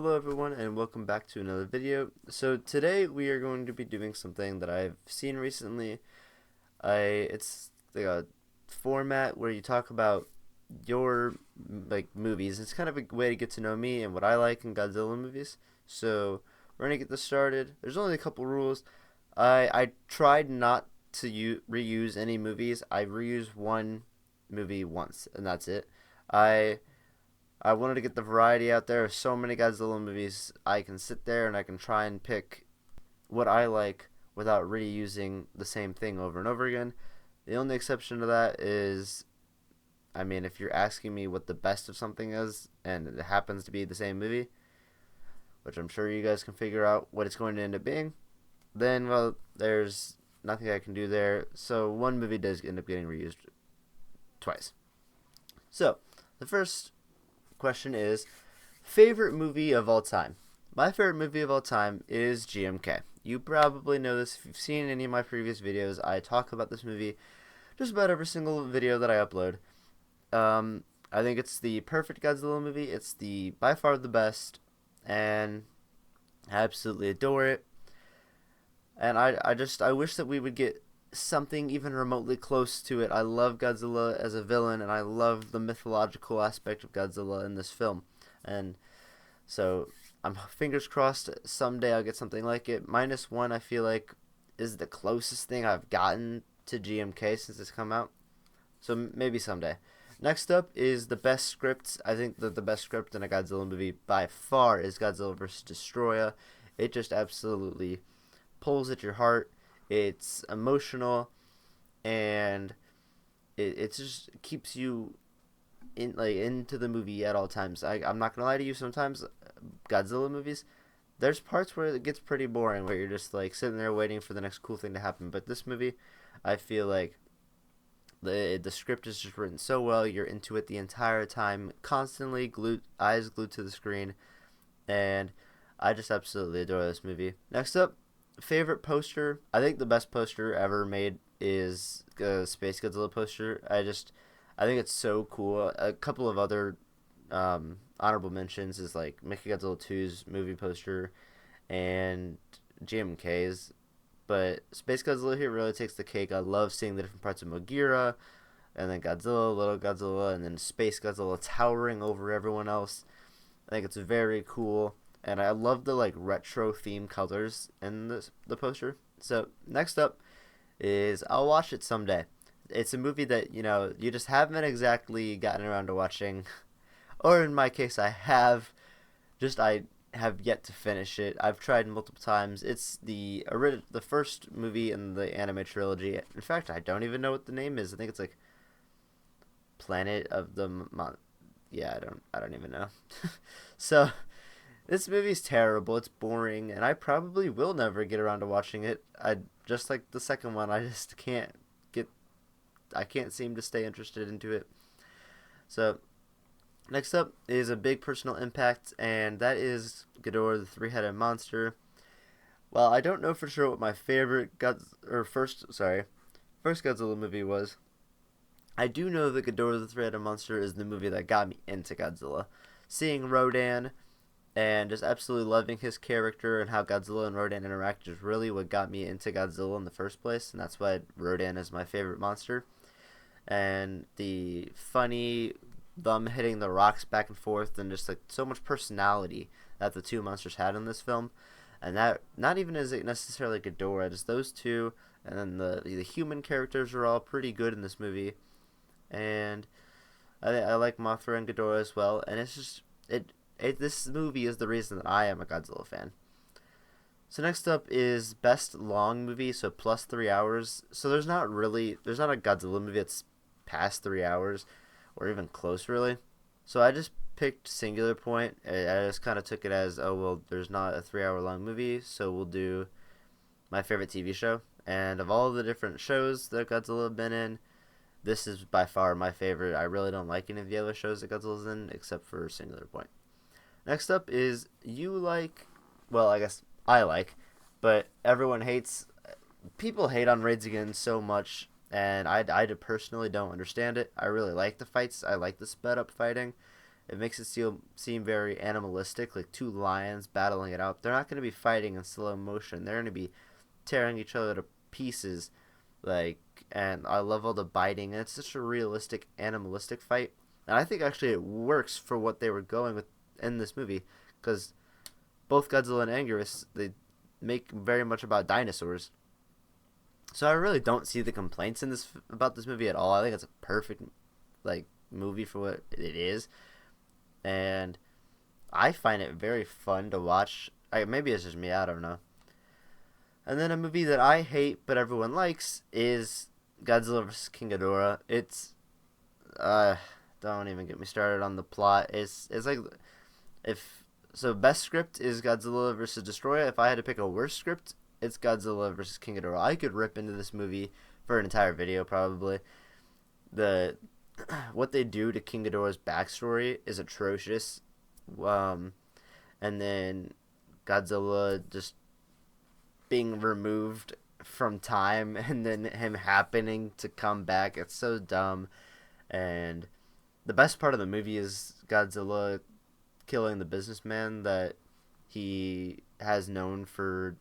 Hello everyone and welcome back to another video. So today we are going to be doing something that I've seen recently. It's like a format where you talk about your movies. It's kind of a way to get to know me and what I like in Godzilla movies. So we're gonna get this started. There's only a couple rules. I tried not to reuse any movies. I reused one movie once and that's it. I I wanted to get the variety out there. There's so many Godzilla movies. I can sit there and I can try and pick what I like without reusing the same thing over and over again. The only exception to that is, if you're asking me what the best of something is, and it happens to be the same movie, which I'm sure you guys can figure out what it's going to end up being, then, well, there's nothing I can do there. So one movie does end up getting reused twice. So, the first question is favorite movie of all time. My favorite movie of all time is GMK. You probably know this if you've seen any of my previous videos. I talk about this movie just about every single video that I upload. I think it's the perfect Godzilla movie. It's the by far the best, and I absolutely adore it. And I wish that we would get something even remotely close to it. I love Godzilla as a villain, and I love the mythological aspect of Godzilla in this film. And so I'm fingers crossed someday I'll get something like it. Minus one, I feel like, is the closest thing I've gotten to GMK since it's come out. So maybe someday. Next up is the best script. I think that the best script in a Godzilla movie by far is Godzilla vs. Destroya. It just absolutely pulls at your heart. It's emotional, and it just keeps you into the movie at all times. I'm not gonna lie to you. Sometimes Godzilla movies, there's parts where it gets pretty boring, where you're just like sitting there waiting for the next cool thing to happen. But this movie, I feel like the script is just written so well. You're into it the entire time, constantly eyes glued to the screen, and I just absolutely adore this movie. Next up, favorite poster. I think the best poster ever made is Space Godzilla poster. I think it's so cool. A couple of other honorable mentions is like Mechagodzilla 2's movie poster and GMK's. But Space Godzilla here really takes the cake. I love seeing the different parts of Mogira, and then Godzilla, Little Godzilla, and then Space Godzilla towering over everyone else. I think it's very cool, and I love the retro theme colors in the poster. So next up is I'll watch it someday. It's a movie that you just haven't exactly gotten around to watching, or in my case, I have yet to finish it. I've tried multiple times. It's the first movie in the anime trilogy. In fact, I don't even know what the name is. I think it's like Planet of the Yeah, I don't even know. So this movie's terrible. It's boring, and I probably will never get around to watching it. I just like the second one. I just I can't seem to stay interested into it. So next up is a big personal impact, and that is Ghidorah the Three-Headed Monster. Well, I don't know for sure what my favorite first Godzilla movie was. I do know that Ghidorah the Three-Headed Monster is the movie that got me into Godzilla. Seeing Rodan and just absolutely loving his character and how Godzilla and Rodan interact is really what got me into Godzilla in the first place, and that's why Rodan is my favorite monster. And the funny them hitting the rocks back and forth, and just like so much personality that the two monsters had in this film, and that not even is it necessarily Ghidorah, just those two, and then the human characters are all pretty good in this movie, and I like Mothra and Ghidorah as well, and it's just this movie is the reason that I am a Godzilla fan. So next up is best long movie, so plus 3 hours. So there's not a Godzilla movie that's past 3 hours, or even close really. So I just picked Singular Point. I just kind of took it as, oh well, there's not a 3 hour long movie, so we'll do my favorite TV show. And of all the different shows that Godzilla have been in, this is by far my favorite. I really don't like any of the other shows that Godzilla's in except for Singular Point. Next up is I guess I like, but everyone hates. People hate on Raids Again so much, and I personally don't understand it. I really like the fights. I like the sped up fighting, It makes it seem very animalistic, like two lions battling it out. They're not going to be fighting in slow motion. They're going to be tearing each other to pieces, like. And I love all the biting, and it's such a realistic, animalistic fight. And I think actually it works for what they were going with in this movie, because both Godzilla and Anguirus, they make very much about dinosaurs. So I really don't see the complaints in this about this movie at all. I think it's a perfect like movie for what it is, and I find it very fun to watch. Maybe it's just me, I don't know. And then a movie that I hate but everyone likes is Godzilla vs. King Ghidorah. It's don't even get me started on the plot. It's like if so best script is Godzilla vs. Destroyer. If I had to pick a worst script, it's Godzilla vs. King Ghidorah. I could rip into this movie for an entire video probably. The what they do to King Ghidorah's backstory is atrocious. And then Godzilla just being removed from time and then him happening to come back. It's so dumb. And the best part of the movie is Godzilla killing the businessman that he has known for,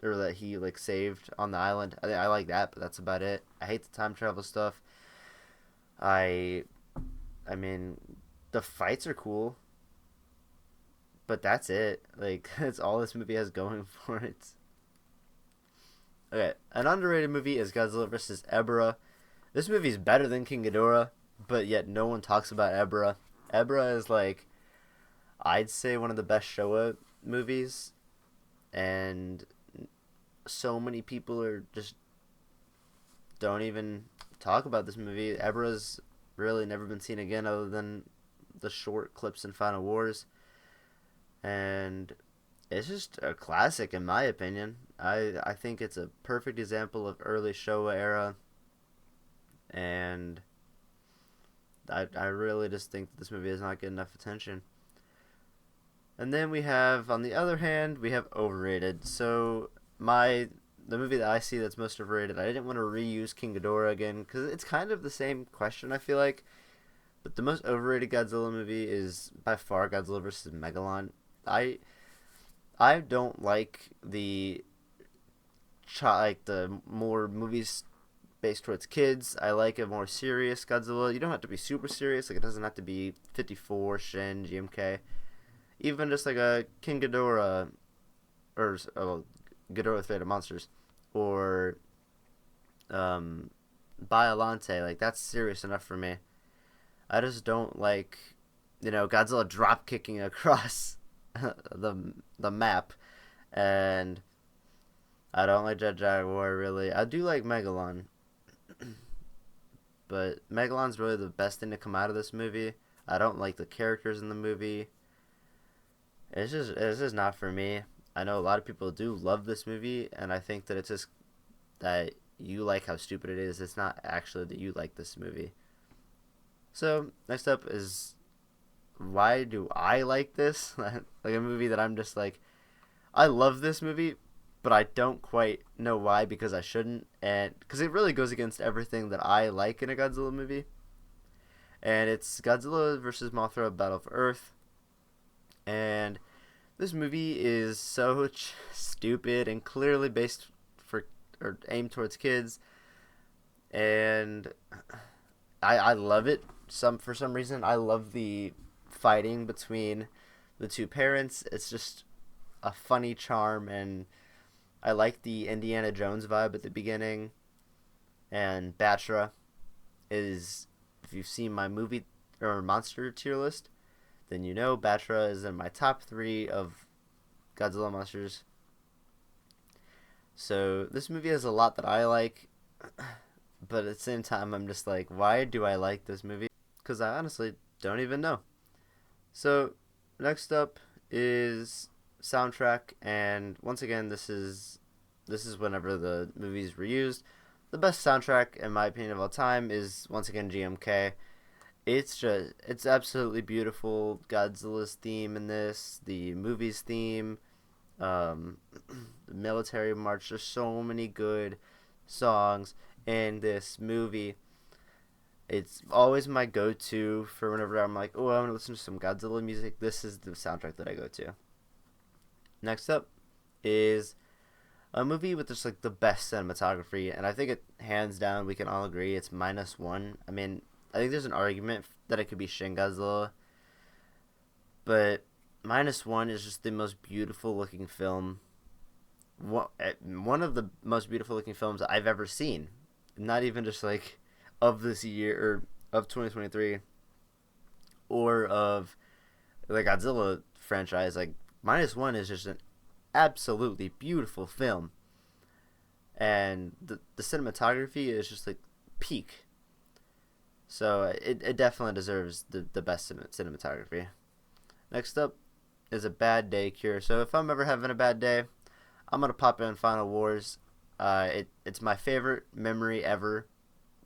or that he like saved on the island. I like that, but that's about it. I hate the time travel stuff. I mean, the fights are cool, but that's it. Like that's all this movie has going for it. Okay, an underrated movie is Godzilla vs. Ebra. This movie is better than King Ghidorah, but yet no one talks about Ebra. Ebra is like, I'd say one of the best Showa movies, and so many people are just don't even talk about this movie. Ebra's really never been seen again other than the short clips in Final Wars, and it's just a classic in my opinion. I think it's a perfect example of early Showa era, and I really just think that this movie does not get enough attention. And then we have, on the other hand, we have overrated. So the movie that I see that's most overrated, I didn't want to reuse King Ghidorah again because it's kind of the same question, I feel like. But the most overrated Godzilla movie is by far Godzilla vs. Megalon. I don't like the more movies based towards kids. I like a more serious Godzilla. You don't have to be super serious. Like it doesn't have to be 54, Shin, GMK. Even just like a King Ghidorah, or Ghidorah with Fate of Monsters, or Biollante. Like that's serious enough for me. I just don't like, Godzilla drop kicking across the map, and I don't like Jet Jaguar really. I do like Megalon, but Megalon's really the best thing to come out of this movie. I don't like the characters in the movie. It's just not for me. I know a lot of people do love this movie, and I think that it's just that you like how stupid it is. It's not actually that you like this movie. So next up is, why do I like this? Like a movie that I'm just like, I love this movie, but I don't quite know why, because I shouldn't, and because it really goes against everything that I like in a Godzilla movie. And it's Godzilla vs. Mothra: Battle for Earth. And this movie is so stupid and clearly based for or aimed towards kids, and I love it. For some reason I love the fighting between the two parents. It's just a funny charm, and I like the Indiana Jones vibe at the beginning. And Batra is, if you've seen my movie or monster tier list, then you know Batra is in my top 3 of Godzilla monsters. So this movie has a lot that I like, but at the same time I'm just like, why do I like this movie? Because I honestly don't even know. So next up is soundtrack, and once again this is whenever the movie's reused. The best soundtrack in my opinion of all time is once again GMK. It's absolutely beautiful. Godzilla's theme in this, the movie's theme, the military march. There's so many good songs in this movie, It's always my go-to for whenever I'm like, oh, I want to listen to some Godzilla music. This is the soundtrack that I go to. Next up is a movie with just like the best cinematography, and I think it hands down we can all agree it's -1. I mean, I think there's an argument that it could be Shin Godzilla, but -1 is just the most beautiful looking film. One of the most beautiful looking films I've ever seen. Not even just like of this year or of 2023 or of the Godzilla franchise. Like -1 is just an absolutely beautiful film, and the cinematography is just like peak. So it definitely deserves the best cinematography. Next up is A Bad Day Cure. So if I'm ever having a bad day, I'm gonna pop in Final Wars. It's my favorite memory ever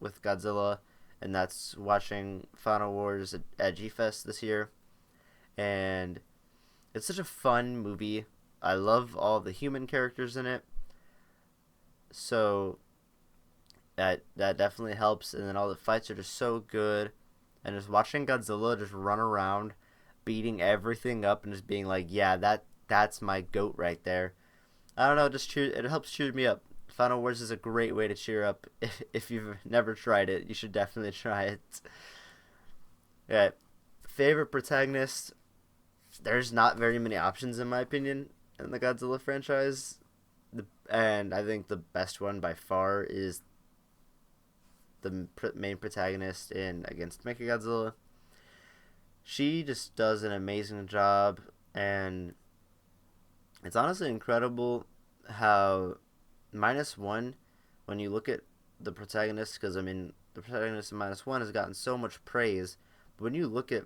with Godzilla, and that's watching Final Wars at G-Fest this year. And it's such a fun movie. I love all the human characters in it, so that definitely helps. And then all the fights are just so good, and just watching Godzilla just run around, beating everything up, and just being like, yeah, that's my goat right there. I don't know, it helps cheer me up. Final Wars is a great way to cheer up. If you've never tried it, you should definitely try it. Yeah, favorite protagonist. There's not very many options in my opinion in the Godzilla franchise, and I think the best one by far is the main protagonist in Against Mechagodzilla. She just does an amazing job, and it's honestly incredible how -1, when you look at the protagonist, because I mean the protagonist in -1 has gotten so much praise, but when you look at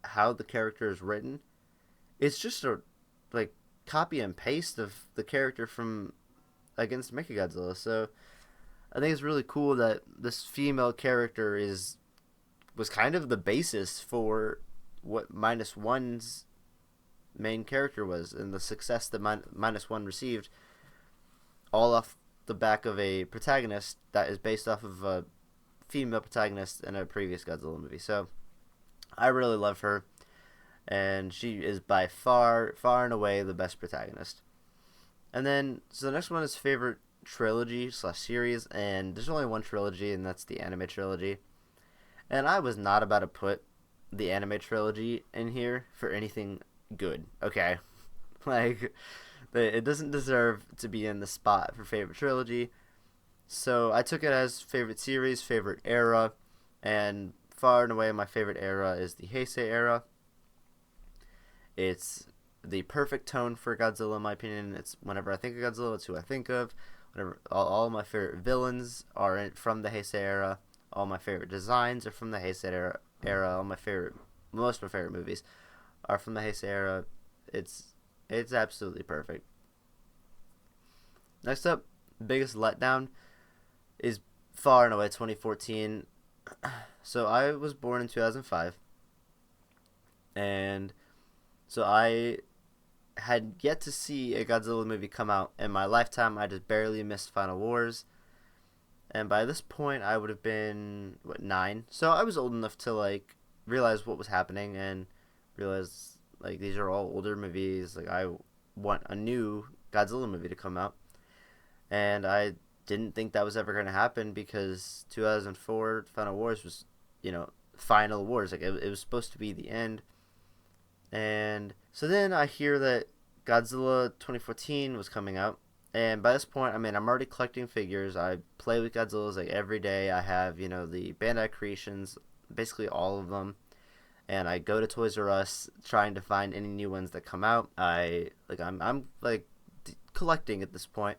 how the character is written, it's just a like copy and paste of the character from Against Mechagodzilla. So I think it's really cool that this female character was kind of the basis for what -1's main character was, and the success that -1 received, all off the back of a protagonist that is based off of a female protagonist in a previous Godzilla movie. So I really love her, and she is by far and away the best protagonist. And then, so the next one is favorite trilogy/series, and there's only one trilogy, and that's the anime trilogy. And I was not about to put the anime trilogy in here for anything good, okay? Like, it doesn't deserve to be in the spot for favorite trilogy. So I took it as favorite series, favorite era, and far and away my favorite era is the Heisei era. It's the perfect tone for Godzilla, in my opinion. It's whenever I think of Godzilla, it's who I think of. Whenever all my favorite villains are from the Heisei era. All my favorite designs are from the Heisei era. Most of my favorite movies are from the Heisei era. It's absolutely perfect. Next up, biggest letdown is far and away 2014. So I was born in 2005, and so I had yet to see a Godzilla movie come out in my lifetime. I just barely missed Final Wars, and by this point I would have been 9. So I was old enough to like realize what was happening and realize like these are all older movies. Like I want a new Godzilla movie to come out, and I didn't think that was ever going to happen because 2004 Final Wars was, Final Wars. Like it was supposed to be the end. And so then I hear that Godzilla 2014 was coming out, and by this point, I mean, I'm already collecting figures. I play with Godzillas like every day. I have, the Bandai Creations, basically all of them, and I go to Toys R Us trying to find any new ones that come out. I'm collecting at this point.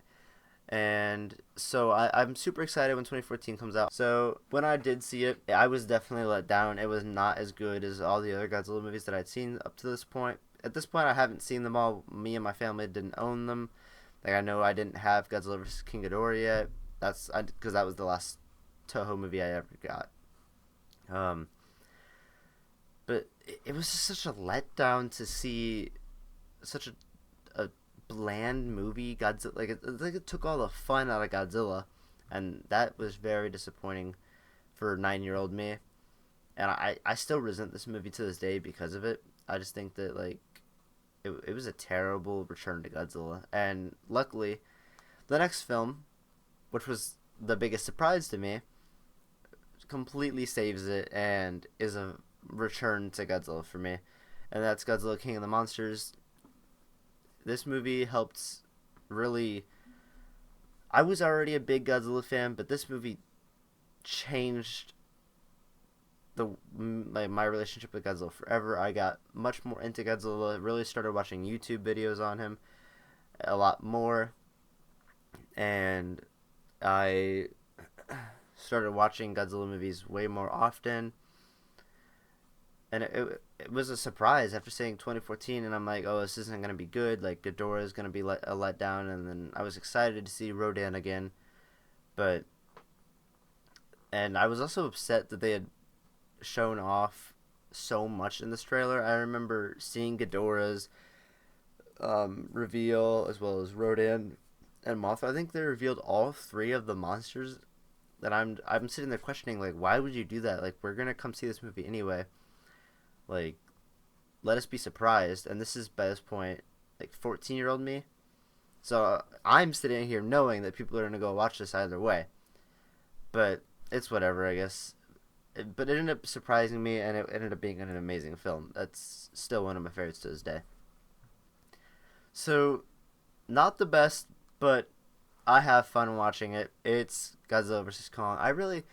And so I'm super excited when 2014 comes out. So when I did see it, I was definitely let down. It was not as good as all the other Godzilla movies that I'd seen up to this point. At this point, I haven't seen them all. Me and my family didn't own them. Like, I know I didn't have Godzilla vs. King Ghidorah yet. That's because that was the last Toho movie I ever got. But it was just such a letdown to see such a bland movie. Godzilla, it took all the fun out of Godzilla, and that was very disappointing for 9-year-old me, and I still resent this movie to this day because of it. I just think that like it was a terrible return to Godzilla, and luckily the next film, which was the biggest surprise to me, completely saves it and is a return to Godzilla for me, and that's Godzilla King of the Monsters. This movie helped really. I was already a big Godzilla fan, but this movie changed my relationship with Godzilla forever. I got much more into Godzilla. Really started watching YouTube videos on him a lot more, and I started watching Godzilla movies way more often. And it was a surprise after seeing 2014, and I'm like, oh, this isn't gonna be good. Like Ghidorah is gonna be a letdown, and then I was excited to see Rodan again, but and I was also upset that they had shown off so much in this trailer. I remember seeing Ghidorah's reveal as well as Rodan and Mothra. I think they revealed all three of the monsters that I'm sitting there questioning, like, why would you do that? Like, we're gonna come see this movie anyway. Like, let us be surprised. And this is by this point like 14-year-old me. So I'm sitting here knowing that people are gonna go watch this either way. But it's whatever, I guess. But it ended up surprising me, and it ended up being an amazing film. That's still one of my favorites to this day. So, not the best, but I have fun watching it. It's Godzilla vs. Kong. I really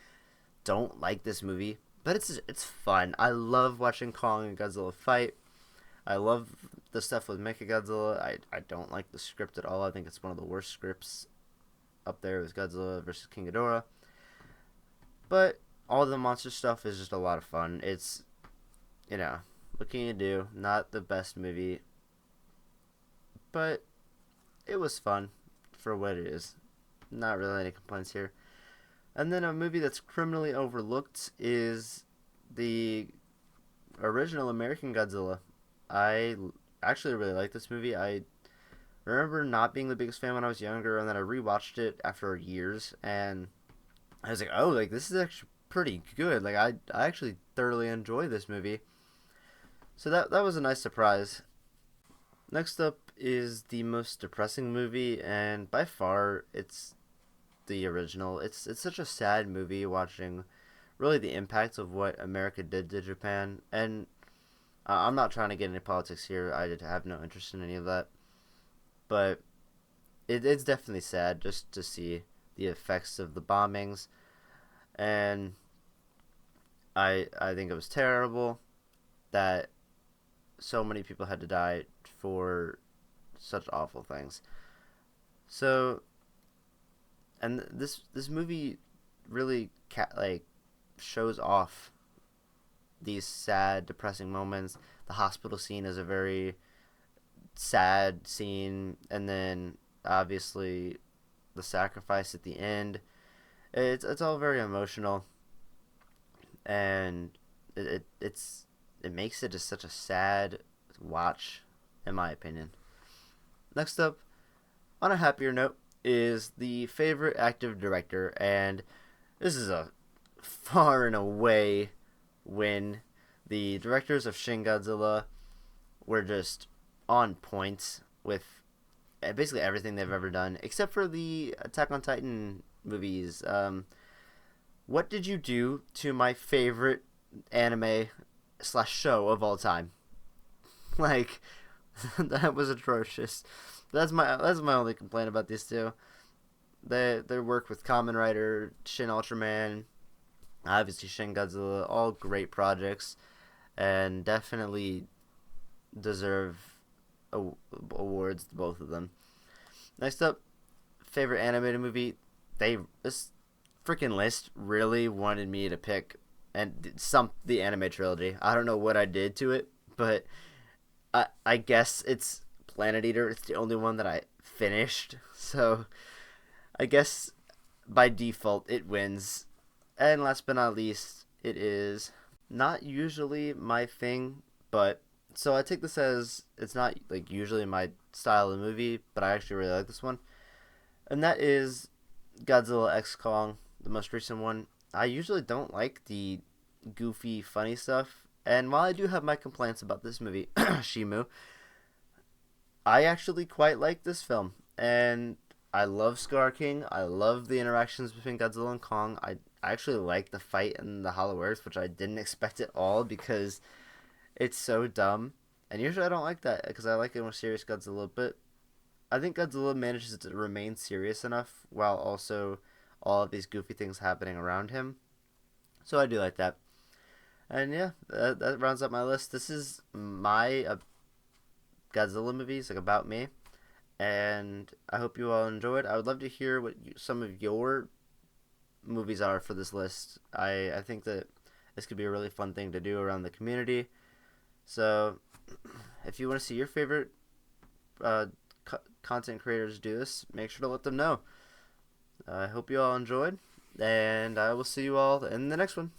don't like this movie, but it's fun. I love watching Kong and Godzilla fight. I love the stuff with Mechagodzilla. I don't like the script at all. I think it's one of the worst scripts up there with Godzilla vs. King Ghidorah. But all the monster stuff is just a lot of fun. It's, what can you do? Not the best movie, but it was fun for what it is. Not really any complaints here. And then a movie that's criminally overlooked is the original American Godzilla. I actually really like this movie. I remember not being the biggest fan when I was younger, and then I rewatched it after years, and I was like, oh, like this is actually pretty good. Like I actually thoroughly enjoy this movie. So that was a nice surprise. Next up is the most depressing movie, and by far it's the original. It's such a sad movie watching really the impact of what America did to Japan. And I'm not trying to get into politics here. I have no interest in any of that. But it's definitely sad just to see the effects of the bombings. And I think it was terrible that so many people had to die for such awful things. So, and this movie really shows off these sad, depressing moments. The hospital scene is a very sad scene, and then obviously the sacrifice at the end. It's all very emotional, and it makes it just such a sad watch, in my opinion. Next up, on a happier note, is the favorite active director, and this is a far and away win. The directors of Shin Godzilla were just on point with basically everything they've ever done, except for the Attack on Titan movies. What did you do to my favorite anime / show of all time? Like, that was atrocious. That's my only complaint about these two. Their work with Kamen Rider, Shin Ultraman, obviously Shin Godzilla, all great projects, and definitely deserve awards, both of them. Next up, favorite animated movie. This freaking list really wanted me to pick the anime trilogy. I don't know what I did to it, but I guess it's Planet Eater. It's the only one that I finished, so I guess by default it wins. And last but not least, it is not usually my thing, but so I take this as it's not like usually my style of movie, but I actually really like this one, and that is Godzilla X Kong, the most recent one. I usually don't like the goofy, funny stuff. And while I do have my complaints about this movie, Shimu, I actually quite like this film. And I love Scar King. I love the interactions between Godzilla and Kong. I actually like the fight in the Hollow Earth, which I didn't expect at all because it's so dumb. And usually I don't like that because I like a more serious Godzilla. But I think Godzilla manages to remain serious enough while also all of these goofy things happening around him. So I do like that. And yeah, that rounds up my list. This is my Godzilla movies, like about me. And I hope you all enjoyed. I would love to hear what some of your movies are for this list. I think that this could be a really fun thing to do around the community. So if you want to see your favorite uh, content creators do this, make sure to let them know. I hope you all enjoyed, and I will see you all in the next one.